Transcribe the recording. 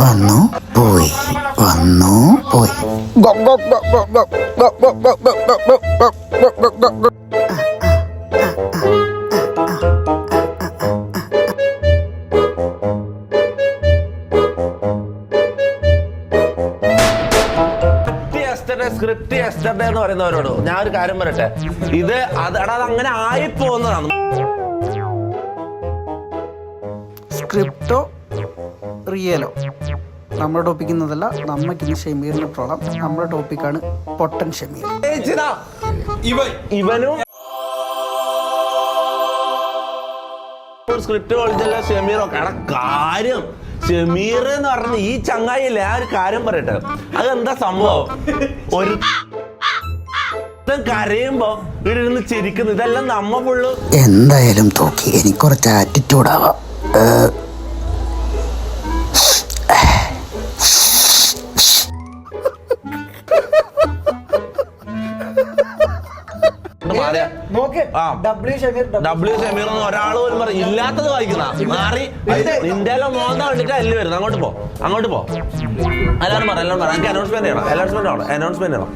വന്നു പോയി വന്നു പോയി. സ്ക്രിപ്റ്റ് യെസ്റ്റർഡേ എന്ന് പറയുന്നവരോട് ഞാൻ ഒരു കാര്യം പറയട്ടെ, ഇത് അത് അങ്ങനെ ആയിപ്പോന്നതാണ്. സ്ക്രിപ്റ്റോ റിയലോ നമ്മുടെ ടോപ്പിക്കുന്നതല്ല. നമ്മക്കിന്ന് ഷമീറിന്റെ പ്രോബ്ലം. നമ്മുടെ ടോപ്പിക്കാണ് പൊട്ടൻ ഷമീർ. ഇവനും സ്ക്രിപ്റ്റ് കളിച്ചല്ല ഷമീറൊക്കെ കാര്യം. ഷമീർ എന്ന് പറഞ്ഞ ഈ ചങ്ങായില്ലേ, ആ ഒരു കാര്യം പറയട്ടെ, അതെന്താ സംഭവം? ഒരു കരയുമ്പോ ഇവിടെ ഇരുന്ന് ചിരിക്കുന്നു, ഇതെല്ലാം നമ്മ ഫുള്ള്. എന്തായാലും തോക്കി, എനിക്ക് കുറച്ച് ആറ്റിറ്റ്യൂഡ് ആവാം. ഡബ്ല്യു ഷമീർ എന്ന് ഒരാൾ പോലും പറയും, ഇല്ലാത്തത് വായിക്കുന്ന മാറി നിന്റെ എല്ലാം മോന്ത കണ്ടിട്ട് അല്ല് വരുന്നത്. അങ്ങോട്ട് പോ. എല്ലാവരും പറ. എനിക്ക് അനൗൺസ്മെന്റ് ചെയ്യണം.